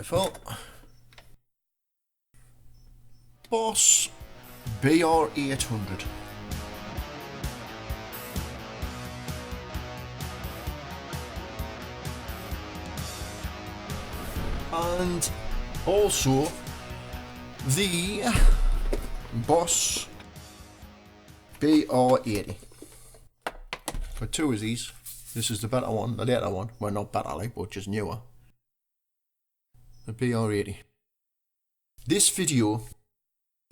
Beautiful. Boss BR-800. And also the Boss BR-80. For two of these. This is the better one, the later one. Well, not better, like, but just newer. The BR-80. This video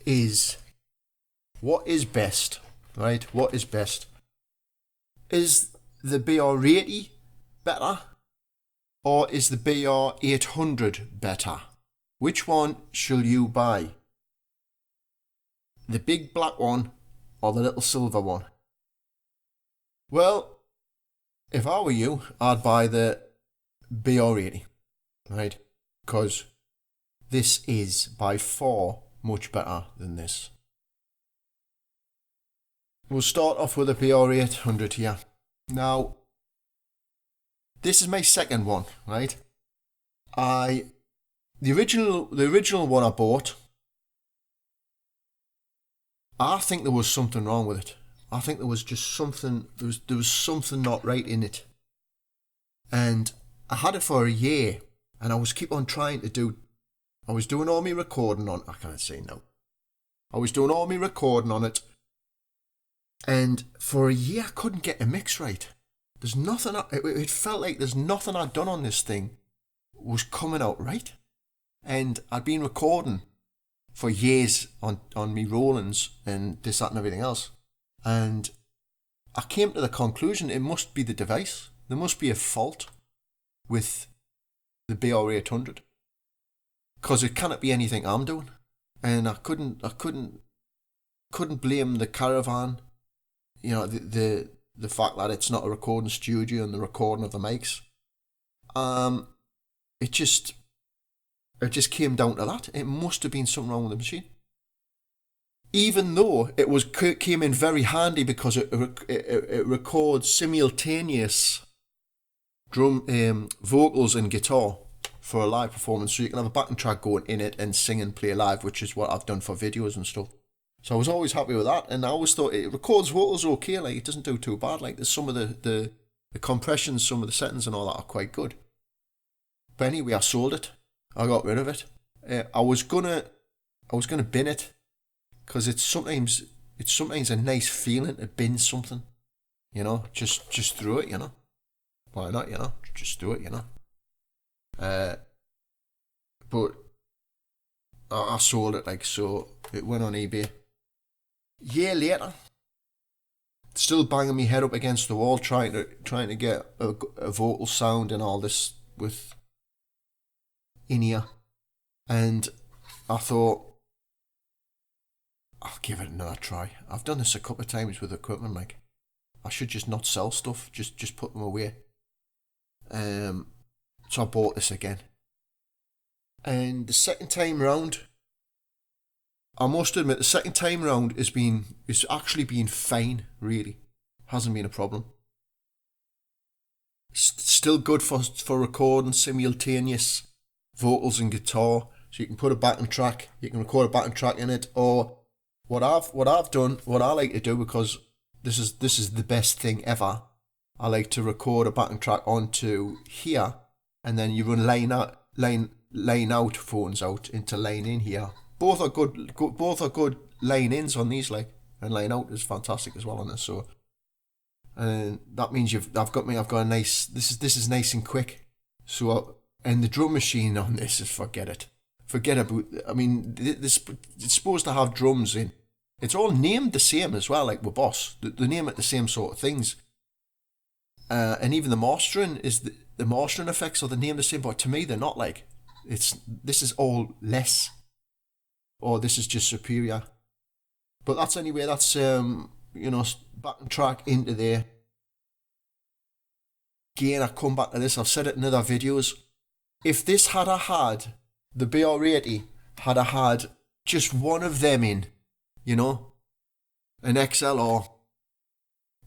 is what is best, right? What is best? Is the BR-80 better? Or is the BR-800 better? Which one shall you buy? The big black one or the little silver one? Well, if I were you, I'd buy the BR-80, right? Because this is by far much better than this. We'll start off with the BR-800 here. Now, this is my second one, right? The original one I bought, I think there was something wrong with it. I think there was just something, there was something not right in it. And I had it for a year, and I was keep on trying to do, I was doing all my recording on, I can't say no. I was doing all my recording on it, and for a year I couldn't get the mix right. There's nothing, it felt like there's nothing I'd done on this thing was coming out right. And I'd been recording for years on me rollings and this, that and everything else. And I came to the conclusion it must be the device. There must be a fault with the BR-800. Because it cannot be anything I'm doing. And I couldn't blame the caravan, you know, the fact that it's not a recording studio and the recording of the mics. It just came down to that. It must have been something wrong with the machine. Even though it came in very handy because it records simultaneous drum, vocals and guitar for a live performance, so you can have a backing track going in it and sing and play live, which is what I've done for videos and stuff. So I was always happy with that, and I always thought it records vocals okay, like it doesn't do too bad. Like there's some of the compressions, some of the settings and all that are quite good. But anyway, I sold it. I got rid of it. I was gonna bin it, because it's sometimes a nice feeling to bin something, you know. Just throw it, you know. Why not, you know? Just do it, you know. But I sold it, like, so it went on eBay. Year later, still banging my head up against the wall, trying to get a vocal sound and all this with in-ear. And I thought, I'll give it another try. I've done this a couple of times with equipment, like, I should just not sell stuff, just put them away. So I bought this again. And the second time round, I must admit, the second time round is actually been fine, really. Hasn't been a problem. Still good for recording simultaneous vocals and guitar. So you can put a backing track, you can record a backing track in it, or what I've done, what I like to do, because this is the best thing ever. I like to record a backing track onto here, and then you run line out phones out into line in here. Both are good line ins on these, like, and line out is fantastic as well on this. So, and that means I've got a nice. This is nice and quick. So, and the drum machine on this is forget it. Forget about. I mean, this it's supposed to have drums in. It's all named the same as well, like with Boss. They name it the same sort of things. And even the mastering the mastering effects are the name the same, but to me they're not. Like, this is all less, or this is just superior. But that's anyway. That's you know, backing track into there. Again, I come back to this. I've said it in other videos. If this had the BR-80 had just one of them in, you know, an XLR,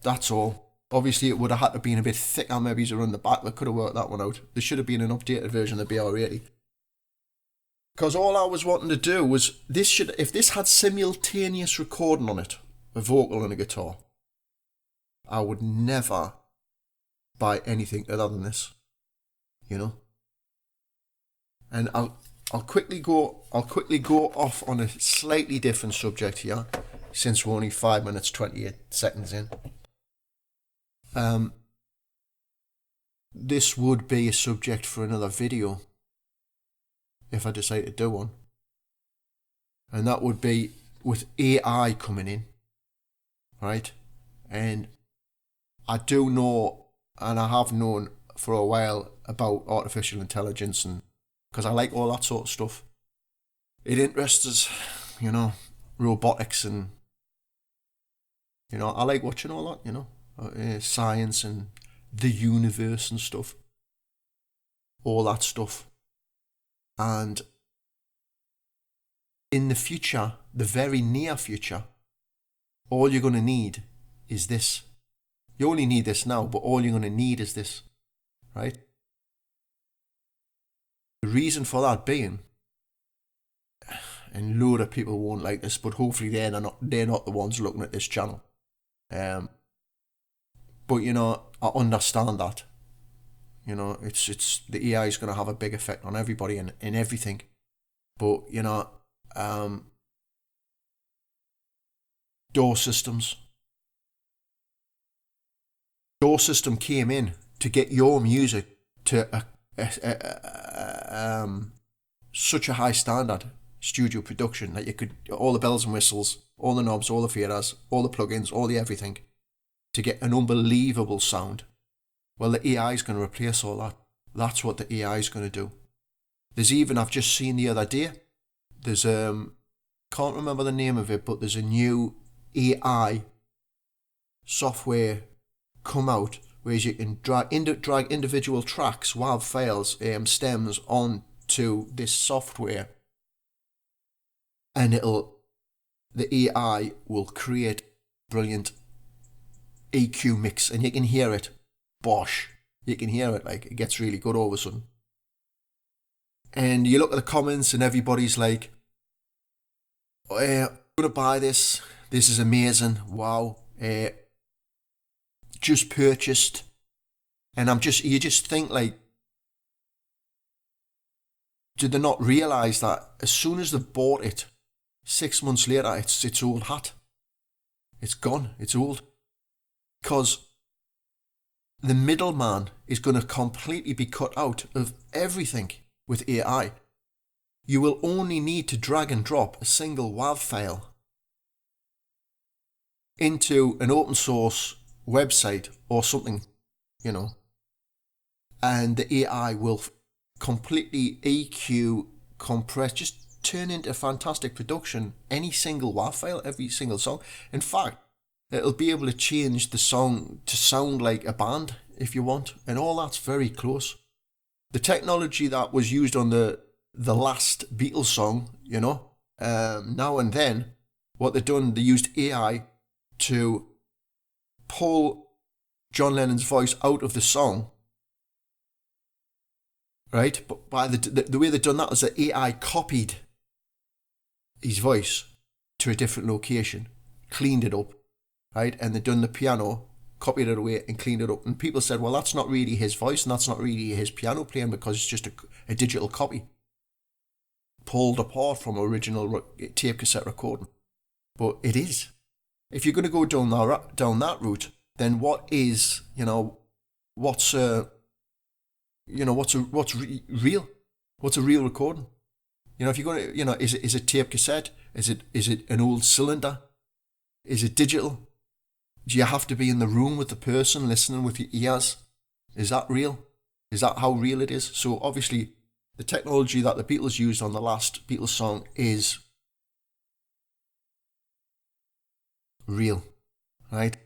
that's all. Obviously, it would have had to been a bit thicker, maybe, around the back. They could have worked that one out. There should have been an updated version of the BR-80. Because all I was wanting to do was, if this had simultaneous recording on it, a vocal and a guitar, I would never buy anything other than this, you know. And I'll quickly go off on a slightly different subject here, since we're only 5 minutes 28 seconds in. This would be a subject for another video if I decide to do one, and that would be with AI coming in, right? And I do know, and I have known for a while, about artificial intelligence, and because I like all that sort of stuff. It interests us, you know, robotics, and you know, I like watching all that, you know, science and the universe and stuff, all that stuff. And in the future, the very near future, all you're going to need is this. You only need this now, but all you're going to need is this, right? The reason for that being, and a load of people won't like this, but hopefully they're not the ones looking at this channel. But you know, I understand that. You know, it's the AI is going to have a big effect on everybody and in everything. But you know, door systems. Door system came in to get your music to such a high standard studio production that you could, all the bells and whistles, all the knobs, all the faders, all the plugins, all the everything, to get an unbelievable sound. Well, the AI is going to replace all that. That's what the AI is going to do. There's even, I've just seen the other day, there's can't remember the name of it, but there's a new AI software come out where you can drag individual tracks, WAV files, stems onto this software, and the AI will create brilliant EQ mix, and you can hear it. Bosh. You can hear it, like, it gets really good all of a sudden. And you look at the comments and everybody's like, oh, yeah, I'm going to buy this. This is amazing. Wow. Just purchased. And you just think, like, did they not realise that as soon as they've bought it, 6 months later, it's old hat. It's gone. It's old. Because the middleman is going to completely be cut out of everything with AI. You will only need to drag and drop a single WAV file into an open source website or something, you know, and the AI will completely EQ, compress, just turn into fantastic production, any single WAV file, every single song. In fact, it'll be able to change the song to sound like a band if you want, and all that's very close. The technology that was used on the last Beatles song, you know, Now and Then, what they've done, they used AI to pull John Lennon's voice out of the song, right? But by the way they've done that is that AI copied his voice to a different location, cleaned it up, right? And they've done the piano, copied it away and cleaned it up. And people said, well, that's not really his voice and that's not really his piano playing because it's just a digital copy pulled apart from original tape cassette recording. But it is. If you're going to go down that route, then what is, you know, what's real? What's a real recording? You know, if you're going to, you know, is it tape cassette? Is it an old cylinder? Is it digital? Do you have to be in the room with the person listening with your ears? Is that real? Is that how real it is? So obviously the technology that the Beatles used on the last Beatles song is real, right?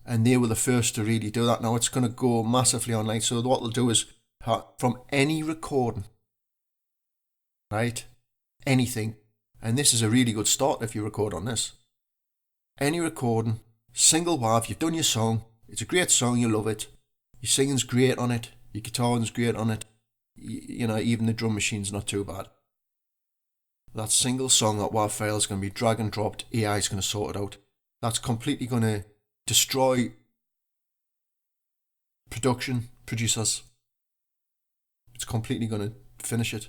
And they were the first to really do that. Now it's going to go massively online. So what they'll do is from any recording, right? Anything. And this is a really good start if you record on this. Any recording, single WAV, you've done your song, it's a great song, you love it, your singing's great on it, your guitar's great on it, you know, even the drum machine's not too bad. that single song, that WAV file is going to be drag and dropped. AI is going to sort it out. That's completely going to destroy producers. It's completely going to finish it.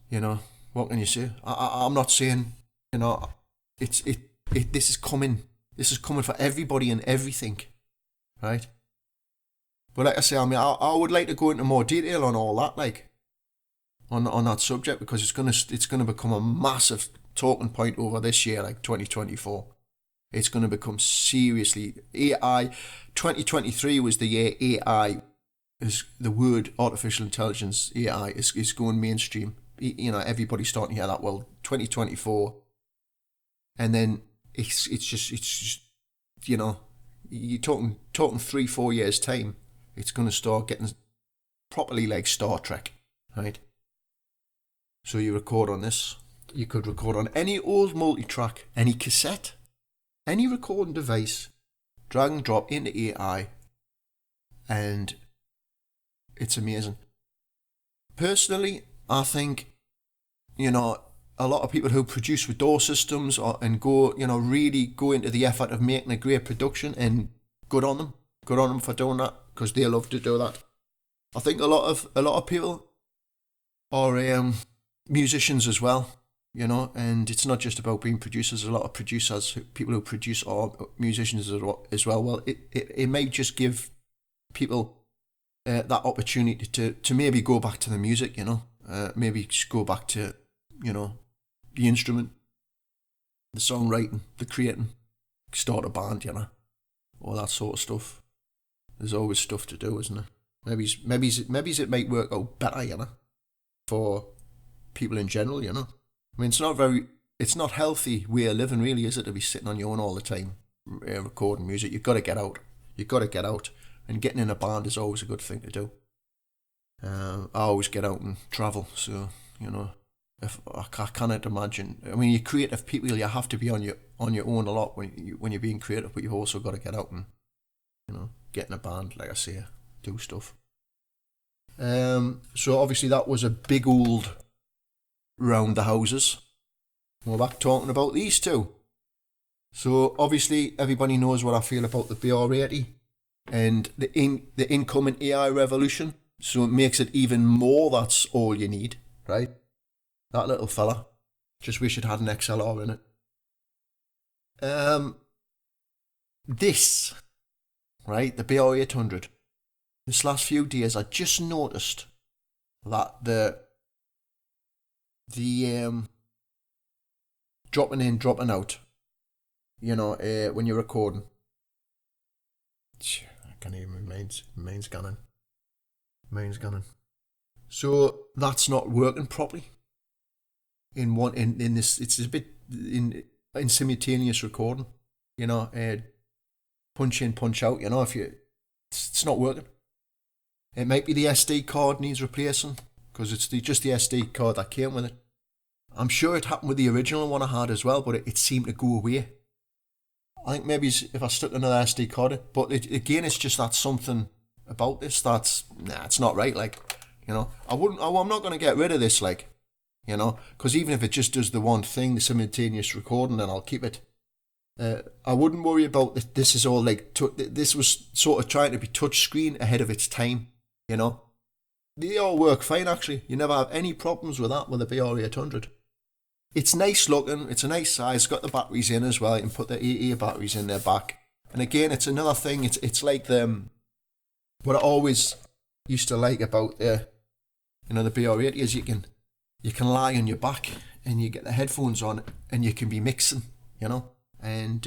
You know, what can you say? I'm not saying, you know, this is coming. This is coming for everybody and everything, right? But like I say, I mean, I would like to go into more detail on all that, like, on that subject, because it's gonna become a massive talking point over this year, like 2024. It's gonna become seriously AI. 2023 was the year AI is the word artificial intelligence. AI is going mainstream. You know, everybody's starting to hear that. Well, 2024, and then it's just you know, you're talking 3-4 years time. It's gonna start getting properly like Star Trek, right? So you record on this. You could record on any old multitrack, any cassette, any recording device, drag and drop into AI, and it's amazing. Personally, I think, you know, a lot of people who produce with DAW systems and go, you know, really go into the effort of making a great production, and good on them for doing that, because they love to do that. I think a lot of people are musicians as well, you know, and it's not just about being producers. A lot of producers, people who produce, are musicians as well. Well, it may just give people that opportunity to maybe go back to the music, you know, maybe just go back to, you know, the instrument, the songwriting, the creating, start a band, you know, all that sort of stuff. There's always stuff to do, isn't there? Maybe it might work out better, you know, for people in general, you know. I mean, it's not healthy way of living, really, is it, to be sitting on your own all the time, recording music. You've got to get out. And getting in a band is always a good thing to do. I always get out and travel, so, you know, if I cannot imagine. I mean, you're creative people, you have to be on your own a lot when you're being creative, but you've also got to get out and, you know, get in a band, like I say, do stuff. So obviously that was a big old round the houses. We're back talking about these two. So obviously everybody knows what I feel about the BR-80 and the incoming AI revolution. So it makes it even more. That's all you need, right? That little fella. Just wish it had an XLR in it. This, right, the BR-800. This last few days, I just noticed that the dropping in, dropping out, you know, when you're recording. I can't even, mine's gunning. So that's not working properly. In this, it's a bit in simultaneous recording, you know, punch in, punch out, you know, it's not working. It might be the SD card needs replacing, because it's just the SD card that came with it. I'm sure it happened with the original one I had as well, but it seemed to go away. I think maybe if I stuck another SD card in, but again, it's just that something about this that's, it's not right, like, you know. I'm not going to get rid of this, like, you know, because even if it just does the one thing, the simultaneous recording, then I'll keep it. I wouldn't worry about this. This is all like, this was sort of trying to be touchscreen ahead of its time, you know. They all work fine, actually. You never have any problems with that with the BR-800. It's nice looking, it's a nice size, it's got the batteries in as well. You can put the AA batteries in their back. And again, it's another thing, it's like what I always used to like about the BR-80 is you can lie on your back and you get the headphones on and you can be mixing, you know. And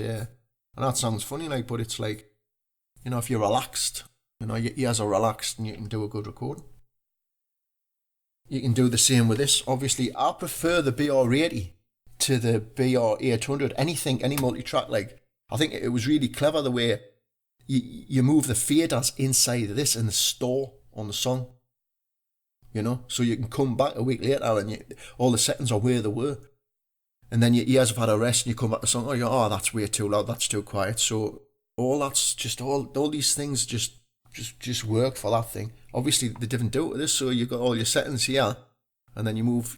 that sounds funny, like, but it's like, you know, if you're relaxed, you know, your ears are relaxed and you can do a good recording. You can do the same with this. Obviously, I prefer the BR-80 to the BR-800. Any multi-track, like, I think it was really clever the way you move the faders inside of this in the store on the song. You know, so you can come back a week later and all the settings are where they were. And then your ears have had a rest and you come back to the song, oh, that's way too loud, that's too quiet. So all that's just, all these things just work for that thing. Obviously, they didn't do it with this, so you've got all your settings here, and then you move,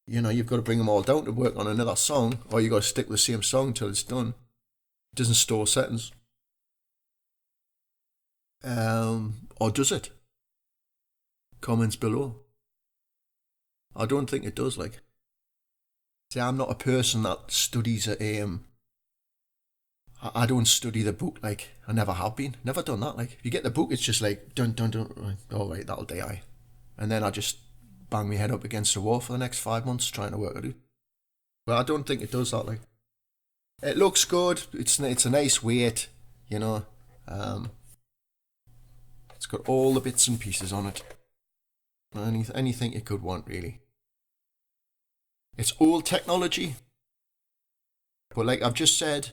you've got to bring them all down to work on another song, or you've got to stick with the same song until it's done. It doesn't store settings. Or does it? Comments below. I don't think it does, like. See, I'm not a person that studies I don't study the book, like, I never have been. Never done that, like. If you get the book, it's just like, dun, dun, dun, right, all right, that'll do, aye. And then I just bang my head up against the wall for the next 5 months trying to work it out. But I don't think it does that, like. It looks good, it's a nice weight, It's got all the bits and pieces on it. Anything you could want, really. It's old technology. But like I've just said,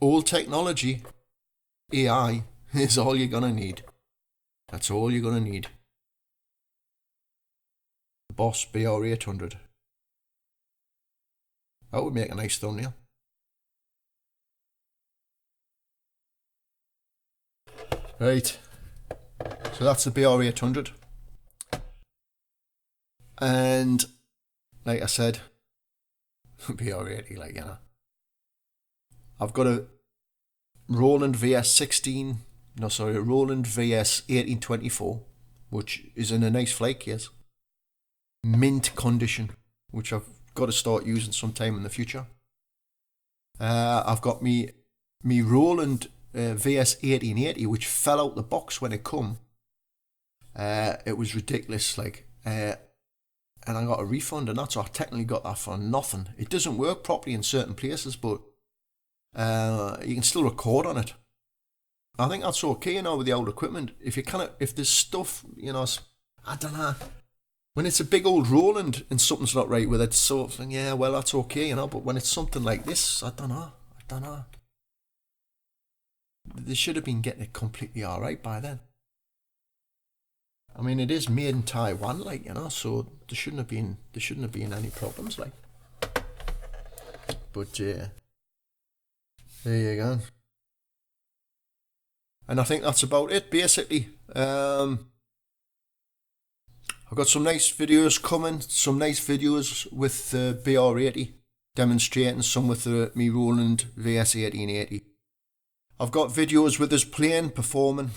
old technology, AI, is all you're going to need. That's all you're going to need. The Boss BR-800. That would make a nice thumbnail. Right. So that's the BR-800. And like I said, BR-80, like, I've got a Roland Roland VS1824, which is in a nice flight case. Mint condition, which I've got to start using sometime in the future. I've got me Roland VS1880, which fell out the box when it come. It was ridiculous, like, and I got a refund, and that's, so I technically got that for nothing. It doesn't work properly in certain places, but you can still record on it. I think that's okay, with the old equipment. If there's stuff, I don't know. When it's a big old Roland and something's not right with it, sort of thing, yeah, well, that's okay, but when it's something like this, I don't know. They should have been getting it completely alright by then. I mean, it is made in Taiwan, like, so there shouldn't have been any problems, like. But there you go. And I think that's about it, basically. I've got some nice videos coming, some nice videos with the BR-80 demonstrating, some with the me Roland VS1880. I've got videos with us playing, performing,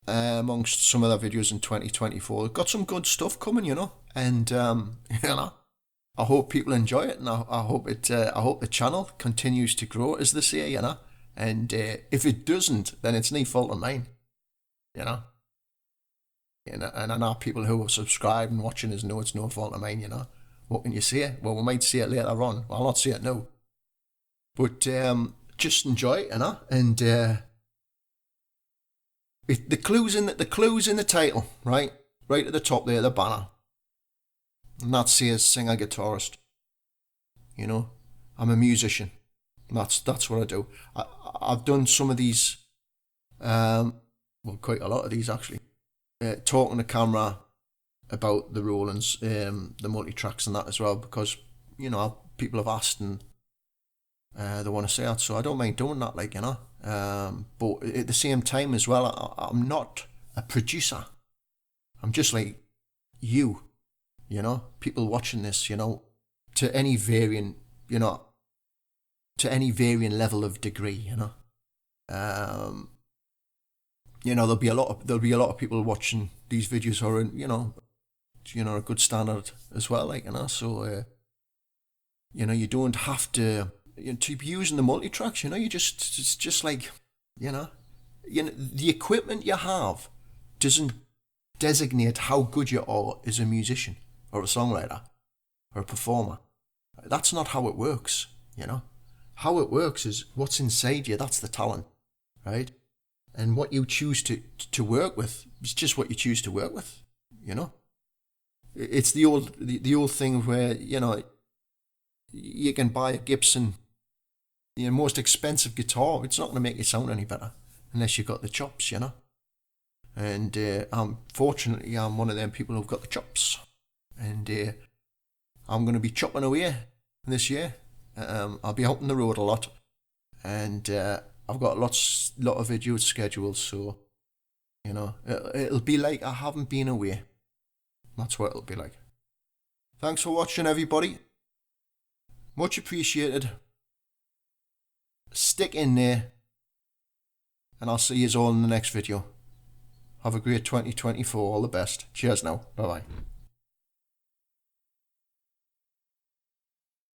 amongst some other videos in 2024. Got some good stuff coming, and I hope people enjoy it, and I hope the channel continues to grow, as they say, and if it doesn't, then it's no fault of mine, and I know people who have subscribed and watching us know it's no fault of mine, What can you say? Well, we might see it later on. Well, I'll not see it now, but just enjoy it, and the clues in the title, right at the top there, the banner, and that says singer guitarist. I'm a musician. That's what I do. I've done some of these, quite a lot of these actually, talking to camera about the Rolands, the multi-tracks and that as well, because people have asked and they want to say that, so I don't mind doing that, like, but at the same time as well, I'm not a producer. I'm just like you, people watching this, to any varying, to any varying level of degree, there'll be a lot of people watching these videos who are in, a good standard as well, like, so you don't have to be using the multi-tracks, it's just like, the equipment you have doesn't designate how good you are as a musician or a songwriter or a performer. That's not how it works, How it works is what's inside you, that's the talent, right? And what you choose to work with is just what you choose to work with, It's the old thing where, you can buy a Gibson, the most expensive guitar, it's not going to make you sound any better unless you've got the chops, And fortunately, I'm one of them people who've got the chops, and I'm going to be chopping away this year. I'll be out on the road a lot, and I've got a lot of videos scheduled, so it'll be like I haven't been away. That's what it'll be like. Thanks for watching, everybody. Much appreciated. Stick in there. And I'll see you all in the next video. Have a great 2024. All the best. Cheers now. Bye bye.